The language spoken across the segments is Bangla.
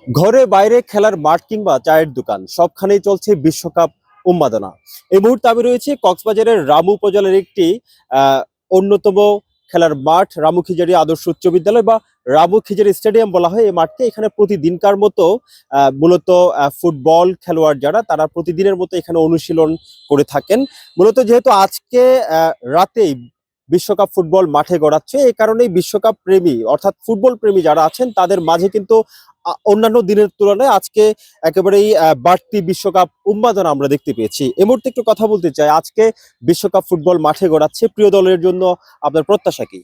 ঘরে বাইরে খেলার মাঠ কিংবা চায়ের দোকান সবখানেই চলছে বিশ্বকাপ উন্মাদনা। এই মুহূর্তে আমি রয়েছি কক্সবাজারের রামু উপজেলার একটি আহ অন্যতম খেলার মাঠ রামু খিজারি আদর্শ উচ্চ বিদ্যালয় বা রামু খিজারি স্টেডিয়াম বলা হয় এই মাঠকে। এখানে প্রতিদিনকার মতো মূলত ফুটবল খেলোয়াড় যারা তারা প্রতিদিনের মতো এখানে অনুশীলন করে থাকেন। মূলত যেহেতু আজকে রাতেই বিশ্বকাপ ফুটবল মাঠে গড়াচ্ছে, এই কারণেই বিশ্বকাপ প্রেমী অর্থাৎ ফুটবল প্রেমী যারা আছেন তাদের মাঝে কিন্তু অন্যান্য দিনের তুলনায় আজকে একেবারেই বাড়তি বিশ্বকাপ উন্মাদনা আমরা দেখতে পেয়েছি। এই মুহূর্তে একটু কথা বলতে চাই, আজকে বিশ্বকাপ ফুটবল মাঠে গড়াচ্ছে, প্রিয় দলের জন্য আপনার প্রত্যাশা কি?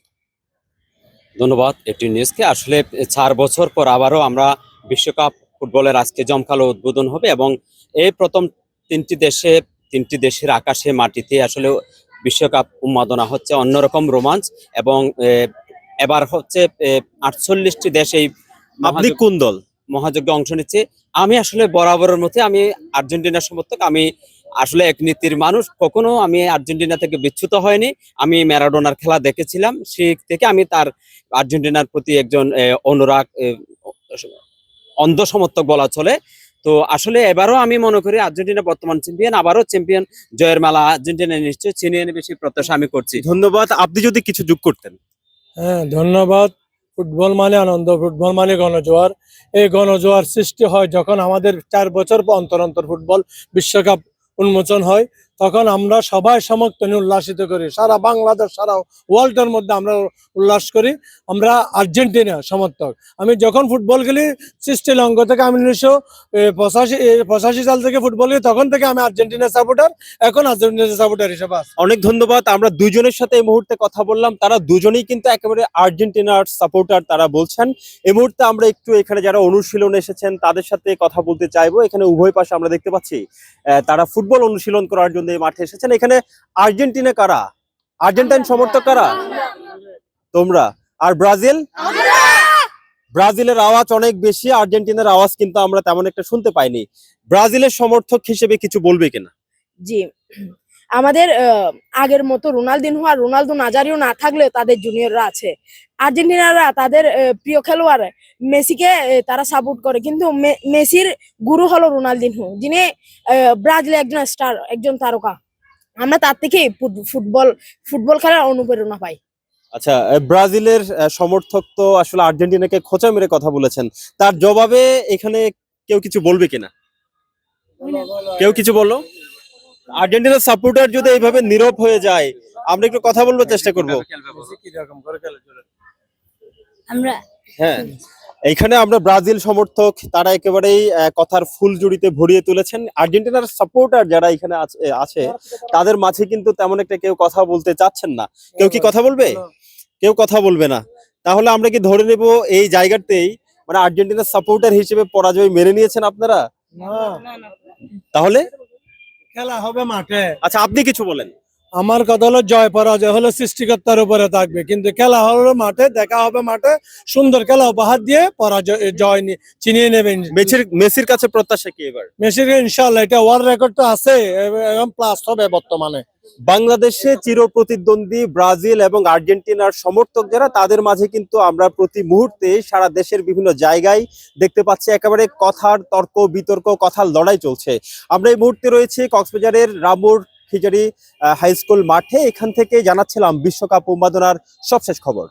ধন্যবাদ এটি নিউজকে। আসলে 4 বছর পর আবারও আমরা বিশ্বকাপ ফুটবলের আজকে জমকালো উদ্বোধন হবে এবং এই প্রথম তিনটি দেশের আকাশে মাটিতে আসলে বিশ্বকাপ উন্মাদনা হচ্ছে, অন্যরকম রোমাঞ্চ। এবং এবার হচ্ছে 48টি দেশ এই আপনি কোন দল? মহাযজ্ঞে অংশ নিচ্ছে। আমি আসলে বরাবরের মধ্যে আমি আর্জেন্টিনার সমর্থক। আমি আসলে এক নীতির মানুষ, কখনো আমি আর্জেন্টিনা থেকে বিচ্যুত হয়নি। আমি ম্যারাডোনার খেলা দেখেছিলাম, সেই থেকে আমি তার আর্জেন্টিনার প্রতি একজন অনুরাগ, অন্ধ সমর্থক বলা চলে। তো আসলে এবারও আমি মনে করি আর্জেন্টিনা বর্তমান চ্যাম্পিয়ন, আবারও চ্যাম্পিয়ন জয়ের মালা আর্জেন্টিনা নিশ্চয় ছিনিয়ে নেবে, সেই প্রত্যাশা আমি করছি। ধন্যবাদ। আপনি যদি কিছু যোগ করতেন। হ্যাঁ, ধন্যবাদ। ফুটবল মানে আনন্দ, ফুটবল মানে গণজোয়ার। এই গণজোয়ার সৃষ্টি হয় যখন আমাদের 4 বছর পর অন্তর অন্তর ফুটবল বিশ্বকাপ উন্মোচন হয়। তখন আমরা সবাই সমর্থন নিয়ে উল্লাসিত করি, সারা বাংলাদেশ সারা ওয়ার্ল্ডের মধ্যে আমরা উল্লাস করি। আমরা আর্জেন্টিনা সমর্থক। আমি যখন ফুটবল খেলি শ্রীলঙ্ক থেকে, আমি 1985 সাল থেকে ফুটবল খেলি, তখন থেকে আমি আর্জেন্টিনা সাপোর্টার, এখন আর্জেন্টিনা সাপোর্টার হিসেবে আছি। অনেক ধন্যবাদ। আমরা দুজনের সাথে এই মুহূর্তে কথা বললাম, তারা দুজনেই কিন্তু একেবারে আর্জেন্টিনার সাপোর্টার তারা বলছেন। এই মুহূর্তে আমরা একটু এখানে যারা অনুশীলন এসেছেন তাদের সাথে কথা বলতে চাইবো। এখানে উভয় পাশে আমরা দেখতে পাচ্ছি তারা ফুটবল অনুশীলন করার জন্য এই মাঠে এসেছেন। এখানে আর্জেন্টিনা কারা? আর্জেন্টাইন সমর্থক কারা? তোমরা। আর ব্রাজিল? ব্রাজিলের আওয়াজ অনেক বেশি, আর্জেন্টিনার আওয়াজ কিন্তু আমরা তেমন একটা শুনতে পাইনি। ব্রাজিলের সমর্থক হিসেবে কিছু বলবে কিনা? জি, আমাদের আগের মতো রোনালদিনহো আর রোনালদো নাজারিও না থাকলে তাদের জুনিয়ররা আছে। আর্জেন্টিনারা তাদের প্রিয় খেলোয়াড় মেসিকে তারা সাপোর্ট করে, কিন্তু মেসির গুরু হলো রোনালদিনহো, যিনি ব্রাজিলের একজন স্টার, একজন তারকা। আমরা তার থেকে ফুটবল খেলার অনুপ্রেরণা পাই। আচ্ছা, ব্রাজিলের সমর্থক তো আসলে আর্জেন্টিনাকে খোঁচা মেরে কথা বলেছেন, তার জবাবে এখানে কেউ কিছু বলবে কিনা? কেউ কিছু বললো? আর্জেন্টিনার সাপোর্টার যদি এইভাবে নীরব হয়ে যায়, আমরা একটু কথা বলবার চেষ্টা করব। আমরা হ্যাঁ, এইখানে আমরা ব্রাজিল সমর্থক তারা একেবারেই কথার ফুলঝুরিতে ভরিয়ে তুলেছেন। আর্জেন্টিনার সাপোর্টার যারা এখানে আছে তাদের মাঝে কিন্তু তেমন একটা কেউ কথা বলতে চাচ্ছেন না। কেউ কি কথা বলবে? কেউ কথা বলবে না। তাহলে আমরা কি ধরে নেব এই জায়গাতেই মানে আর্জেন্টিনার সাপোর্টার হিসেবে পরাজয় মেনে নিয়েছেন আপনারা? তাহলে খেলা হবে মাঠে। আচ্ছা, আপনি কিছু বলেন। আমার কথা হলো, জয় পরাজয় হলো সৃষ্টিকর্তার উপরে থাকবে, কিন্তু খেলা হলো মাঠে, দেখা হবে মাঠে। সুন্দর খেলা উপহার দিয়ে জয় চিনিয়ে নেবেন। মেসির কাছে প্রত্যাশা কি এবার? মেসির ইনশাআল্লাহ, এটা ওয়ার্ল্ড রেকর্ড তো আছে এবং প্লাস হবে বর্তমানে। বাংলাদেশে চিরপ্রতিদ্বন্দ্বী ব্রাজিল এবং আর্জেন্টিনার সমর্থক যারা তাদের মাঝে কিন্তু আমরা প্রতি মুহূর্তে সারা দেশের বিভিন্ন জায়গায় দেখতে পাচ্ছি একেবারে কথার তর্ক বিতর্ক, কথার লড়াই চলছে। আমরা এই মুহূর্তে রয়েছে কক্সবাজারের রামুর খিজারি হাই স্কুল মাঠে। এখান থেকে জানাচ্ছিলাম বিশ্বকাপ উন্মাদনার সবশেষ খবর।